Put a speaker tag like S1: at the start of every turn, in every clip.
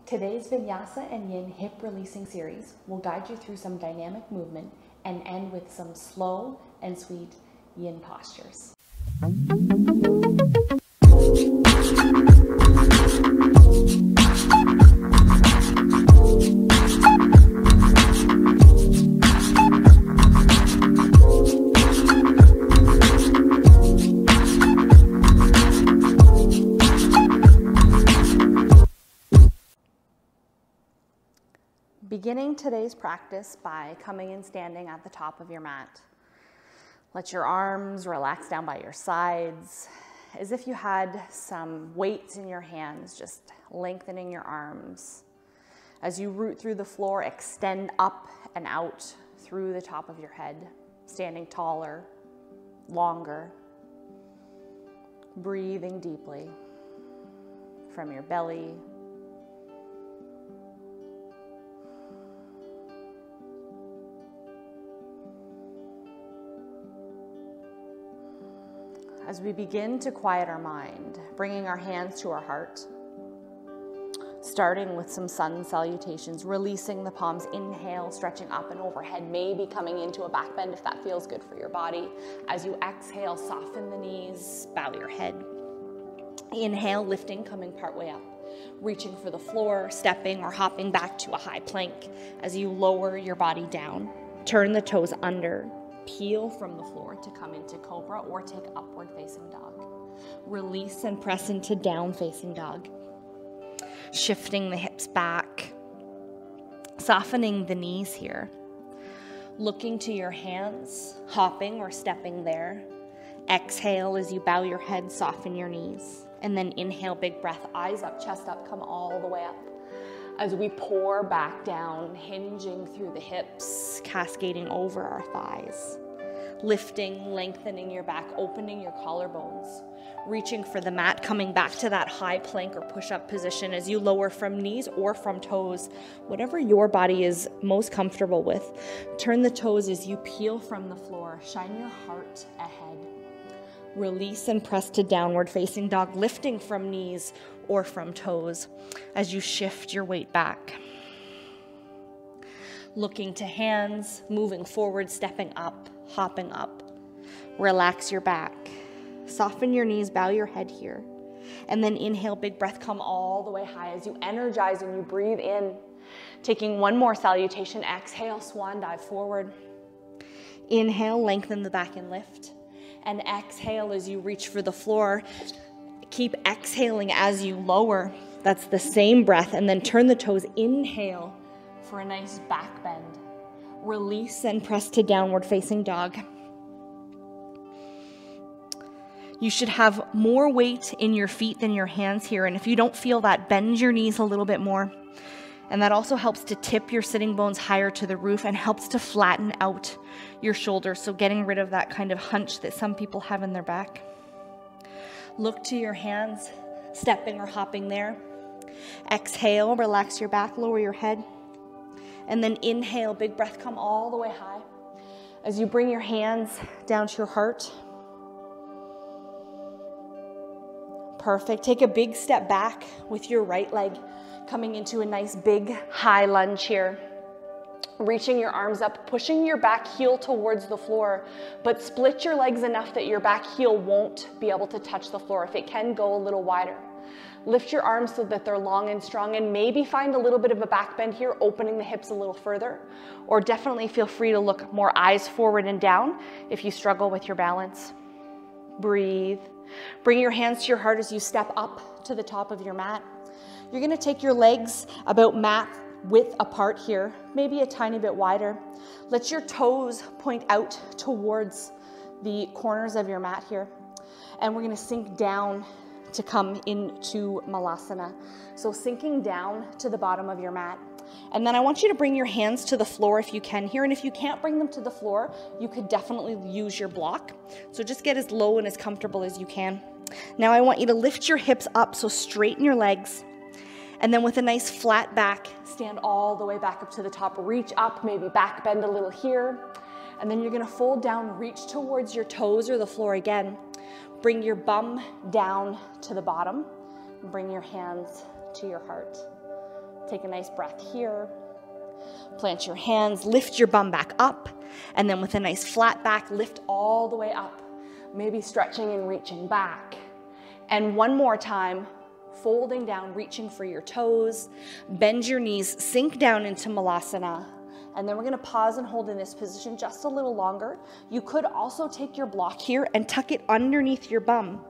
S1: Today's Vinyasa and Yin hip releasing series will guide you through some dynamic movement and end with some slow and sweet Yin postures. Beginning today's practice by coming and standing at the top of your mat. Let your arms relax down by your sides, as if you had some weights in your hands, just lengthening your arms. As you root through the floor, extend up and out through the top of your head, standing taller, longer, breathing deeply from your belly. As we begin to quiet our mind, bringing our hands to our heart, starting with some sun salutations, releasing the palms, inhale, stretching up and overhead, maybe coming into a back bend if that feels good for your body. As you exhale, soften the knees, bow your head. Inhale, lifting, coming partway up, reaching for the floor, stepping or hopping back to a high plank. As you lower your body down, turn the toes under, peel from the floor to come into cobra or take upward facing dog. Release and press into down facing dog. Shifting the hips back. Softening the knees here. Looking to your hands, hopping or stepping there. Exhale as you bow your head, soften your knees. And then inhale, big breath, eyes up, chest up, come all the way up. As we pour back down, hinging through the hips, cascading over our thighs. Lifting, lengthening your back, opening your collarbones. Reaching for the mat, coming back to that high plank or push-up position as you lower from knees or from toes, whatever your body is most comfortable with. Turn the toes as you peel from the floor. Shine your heart ahead. Release and press to downward facing dog, lifting from knees or from toes as you shift your weight back. Looking to hands, moving forward, stepping up, hopping up. Relax your back. Soften your knees, bow your head here. And then inhale, big breath, come all the way high as you energize and you breathe in. Taking one more salutation, exhale, swan dive forward. Inhale, lengthen the back and lift. And exhale as you reach for the floor. Keep exhaling as you lower. That's the same breath. And then turn the toes. Inhale for a nice back bend. Release and press to downward facing dog. You should have more weight in your feet than your hands here. And if you don't feel that, bend your knees a little bit more. And that also helps to tip your sitting bones higher to the roof and helps to flatten out your shoulders. So getting rid of that kind of hunch that some people have in their back. Look to your hands, stepping or hopping there. Exhale, relax your back, lower your head. And then inhale, big breath, come all the way high. As you bring your hands down to your heart. Perfect. Take a big step back with your right leg, coming into a nice big high lunge here. Reaching your arms up, pushing your back heel towards the floor, but split your legs enough that your back heel won't be able to touch the floor. If it can, go a little wider. Lift your arms so that they're long and strong, and maybe find a little bit of a back bend here, opening the hips a little further. Or definitely feel free to look more eyes forward and down if you struggle with your balance. Breathe. Bring your hands to your heart as you step up to the top of your mat. You're going to take your legs about mat width apart here, maybe a tiny bit wider. Let your toes point out towards the corners of your mat here. And we're going to sink down to come into Malasana. So sinking down to the bottom of your mat. And then I want you to bring your hands to the floor if you can here. And if you can't bring them to the floor, you could definitely use your block. So just get as low and as comfortable as you can. Now I want you to lift your hips up, so straighten your legs. And then with a nice flat back, stand all the way back up to the top. Reach up, maybe back bend a little here. And then you're gonna fold down, reach towards your toes or the floor again. Bring your bum down to the bottom. Bring your hands to your heart. Take a nice breath here. Plant your hands, lift your bum back up, and then with a nice flat back, lift all the way up. Maybe stretching and reaching back. And one more time, folding down, reaching for your toes. Bend your knees, sink down into Malasana. And then we're gonna pause and hold in this position just a little longer. You could also take your block here and tuck it underneath your bum,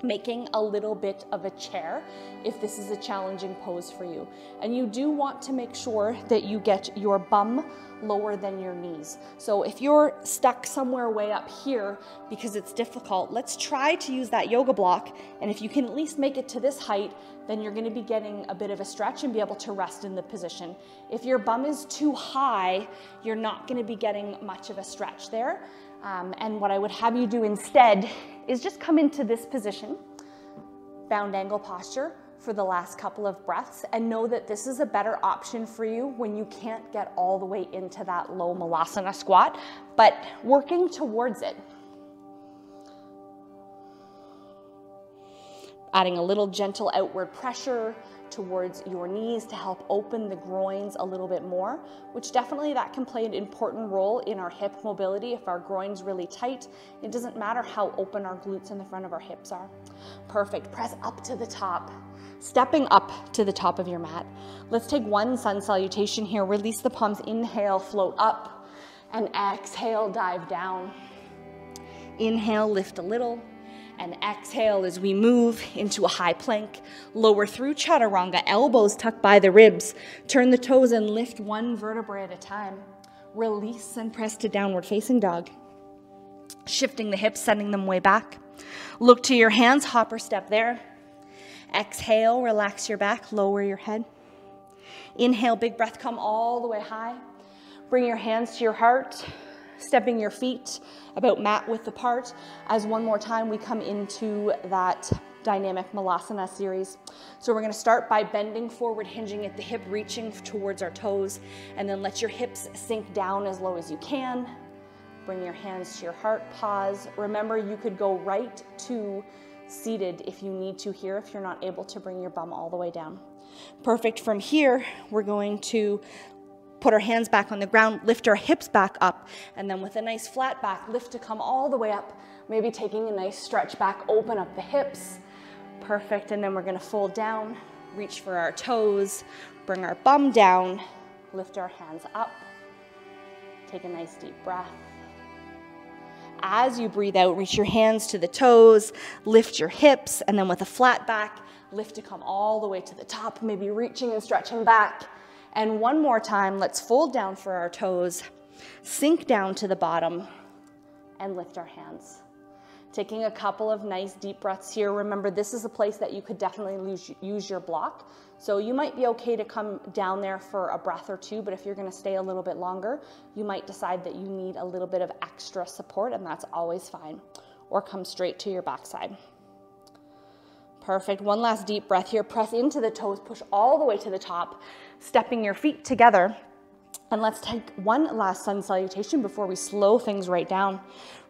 S1: making a little bit of a chair if this is a challenging pose for you. And you do want to make sure that you get your bum lower than your knees. So if you're stuck somewhere way up here because it's difficult, let's try to use that yoga block. And if you can at least make it to this height, then you're going to be getting a bit of a stretch and be able to rest in the position. If your bum is too high, you're not going to be getting much of a stretch there. And what I would have you do instead is just come into this position, bound angle posture, for the last couple of breaths, and know that this is a better option for you when you can't get all the way into that low Malasana squat, but working towards it. Adding a little gentle outward pressure towards your knees to help open the groins a little bit more, which definitely that can play an important role in our hip mobility. If our groin's really tight, it doesn't matter how open our glutes in the front of our hips are. Perfect, press up to the top. Stepping up to the top of your mat. Let's take one sun salutation here. Release the palms, inhale, float up, and exhale, dive down. Inhale, lift a little. And exhale as we move into a high plank. Lower through chaturanga, elbows tucked by the ribs. Turn the toes and lift one vertebrae at a time. Release and press to downward facing dog. Shifting the hips, sending them way back. Look to your hands, hopper step there. Exhale, relax your back, lower your head. Inhale, big breath, come all the way high. Bring your hands to your heart. Stepping your feet about mat width apart. As one more time, we come into that dynamic Malasana series. So we're gonna start by bending forward, hinging at the hip, reaching towards our toes, and then let your hips sink down as low as you can. Bring your hands to your heart, pause. Remember, you could go right to seated if you need to here, if you're not able to bring your bum all the way down. Perfect. From here, we're going to put our hands back on the ground, lift our hips back up, and then with a nice flat back, lift to come all the way up, maybe taking a nice stretch back, open up the hips. Perfect, and then we're gonna fold down, reach for our toes, bring our bum down, lift our hands up, take a nice deep breath. As you breathe out, reach your hands to the toes, lift your hips, and then with a flat back, lift to come all the way to the top, maybe reaching and stretching back. And one more time, let's fold down for our toes, sink down to the bottom, and lift our hands. Taking a couple of nice deep breaths here. Remember, this is a place that you could definitely use your block. So you might be okay to come down there for a breath or two, but if you're gonna stay a little bit longer, you might decide that you need a little bit of extra support, and that's always fine. Or come straight to your backside. Perfect, one last deep breath here. Press into the toes, push all the way to the top, stepping your feet together. And let's take one last sun salutation before we slow things right down.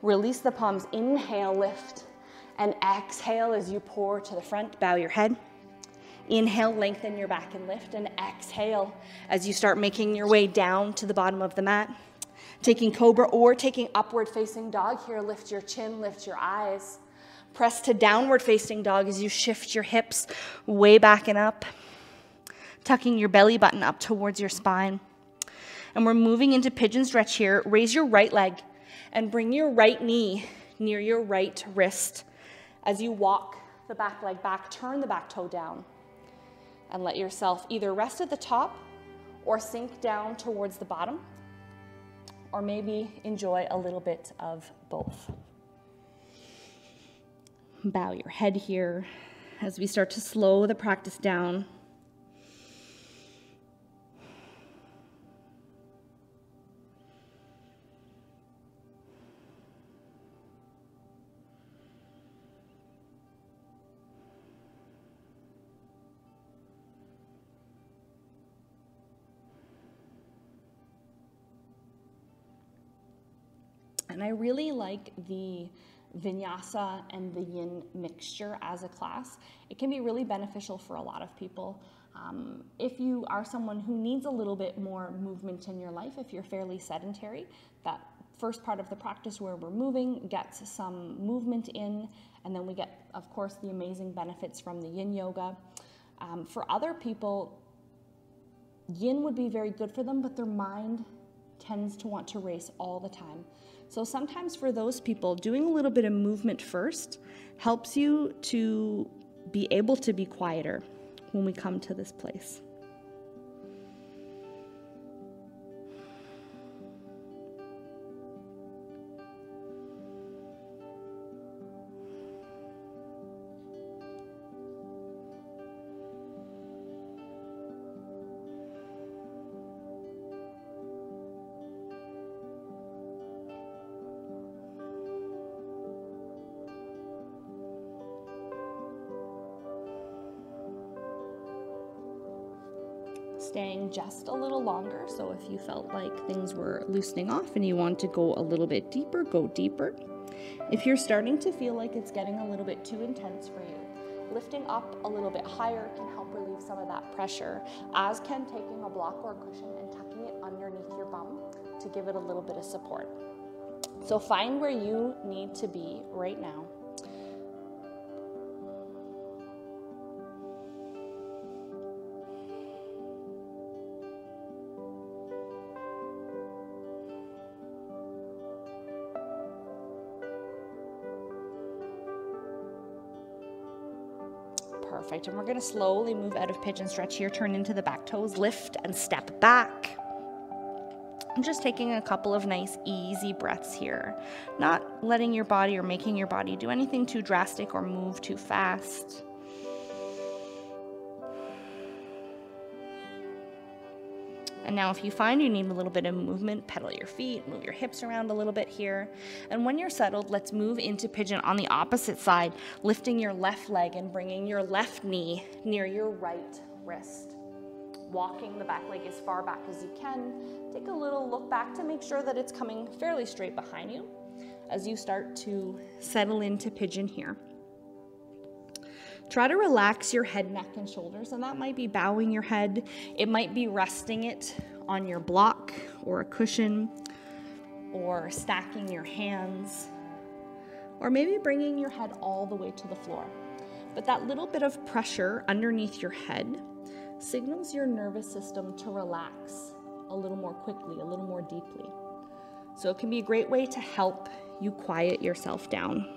S1: Release the palms, inhale, lift, and exhale as you pour to the front, bow your head. Inhale, lengthen your back and lift, and exhale as you start making your way down to the bottom of the mat. Taking cobra or taking upward facing dog here, lift your chin, lift your eyes. Press to downward facing dog as you shift your hips way back and up, tucking your belly button up towards your spine. And we're moving into pigeon stretch here. Raise your right leg and bring your right knee near your right wrist. As you walk the back leg back, turn the back toe down and let yourself either rest at the top or sink down towards the bottom, or maybe enjoy a little bit of both. Bow your head here as we start to slow the practice down. And I really like the Vinyasa and the Yin mixture as a class. It can be really beneficial for a lot of people. If you are someone who needs a little bit more movement in your life, if you're fairly sedentary, that first part of the practice where we're moving gets some movement in, and then we get, of course, the amazing benefits from the yin yoga. For other people, yin would be very good for them, but their mind tends to want to race all the time. So sometimes for those people, doing a little bit of movement first helps you to be able to be quieter when we come to this place. Staying just a little longer, so if you felt like things were loosening off and you want to go a little bit deeper, go deeper. If you're starting to feel like it's getting a little bit too intense for you, lifting up a little bit higher can help relieve some of that pressure, as can taking a block or a cushion and tucking it underneath your bum to give it a little bit of support. So find where you need to be right now. Perfect, and we're going to slowly move out of pigeon stretch here, turn into the back toes, lift and step back. I'm just taking a couple of nice easy breaths here, not letting your body or making your body do anything too drastic or move too fast. And now if you find you need a little bit of movement, pedal your feet, move your hips around a little bit here. And when you're settled, let's move into pigeon on the opposite side, lifting your left leg and bringing your left knee near your right wrist. Walking the back leg as far back as you can. Take a little look back to make sure that it's coming fairly straight behind you as you start to settle into pigeon here. Try to relax your head, neck, and shoulders, and that might be bowing your head. It might be resting it on your block or a cushion, or stacking your hands, or maybe bringing your head all the way to the floor. But that little bit of pressure underneath your head signals your nervous system to relax a little more quickly, a little more deeply. So it can be a great way to help you quiet yourself down.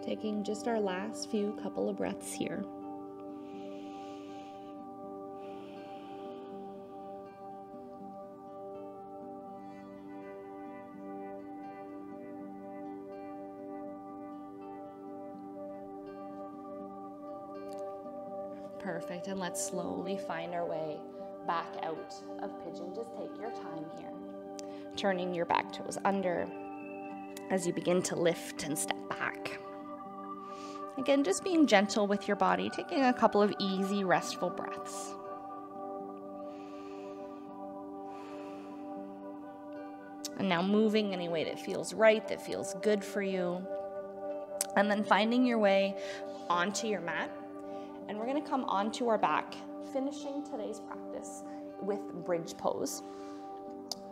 S1: Taking just our last few couple of breaths here. Perfect, and let's slowly find our way back out of pigeon. Just take your time here. Turning your back toes under as you begin to lift and step back. Again, just being gentle with your body, taking a couple of easy, restful breaths. And now moving any way that feels right, that feels good for you. And then finding your way onto your mat. And we're going to come onto our back, finishing today's practice with bridge pose.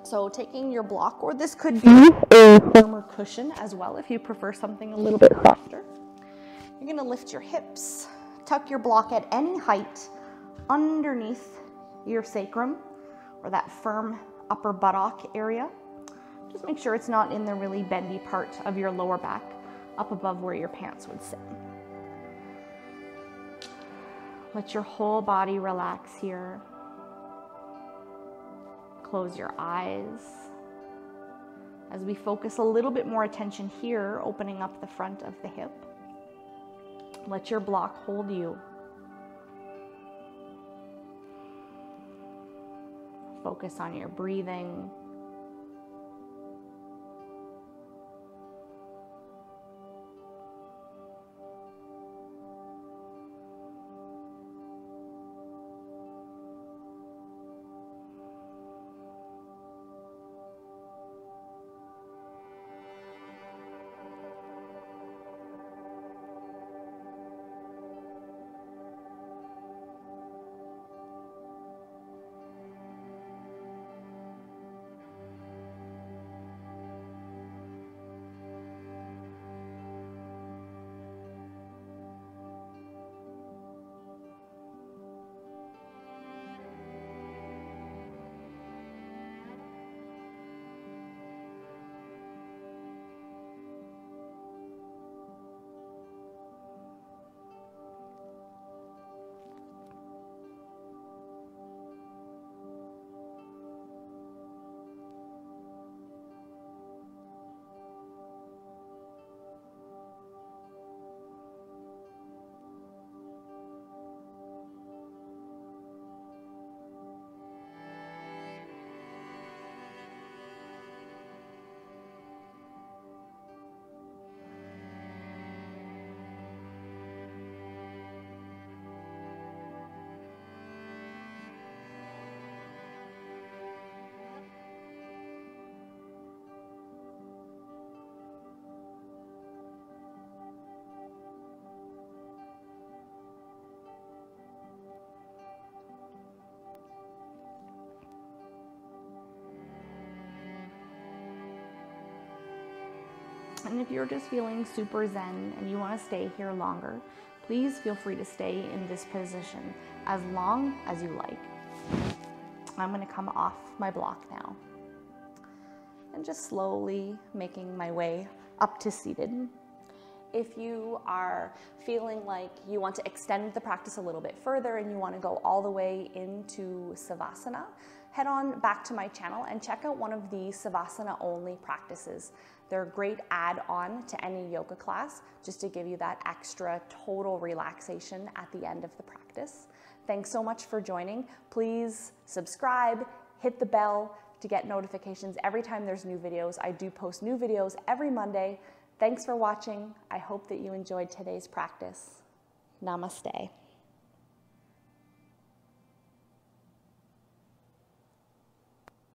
S1: So taking your block, or this could be a firmer cushion as well if you prefer something a little bit softer. You're going to lift your hips, tuck your block at any height underneath your sacrum, or that firm upper buttock area. Just make sure it's not in the really bendy part of your lower back, up above where your pants would sit. Let your whole body relax here. Close your eyes. As we focus a little bit more attention here, opening up the front of the hip. Let your block hold you. Focus on your breathing. And if you're just feeling super zen and you want to stay here longer, please feel free to stay in this position as long as you like. I'm going to come off my block now and just slowly making my way up to seated. If you are feeling like you want to extend the practice a little bit further and you want to go all the way into Savasana, head on back to my channel and check out one of the Savasana only practices. They're a great add-on to any yoga class, just to give you that extra total relaxation at the end of the practice. Thanks so much for joining. Please subscribe, hit the bell to get notifications every time there's new videos. I do post new videos every Monday. Thanks for watching. I hope that you enjoyed today's practice. Namaste.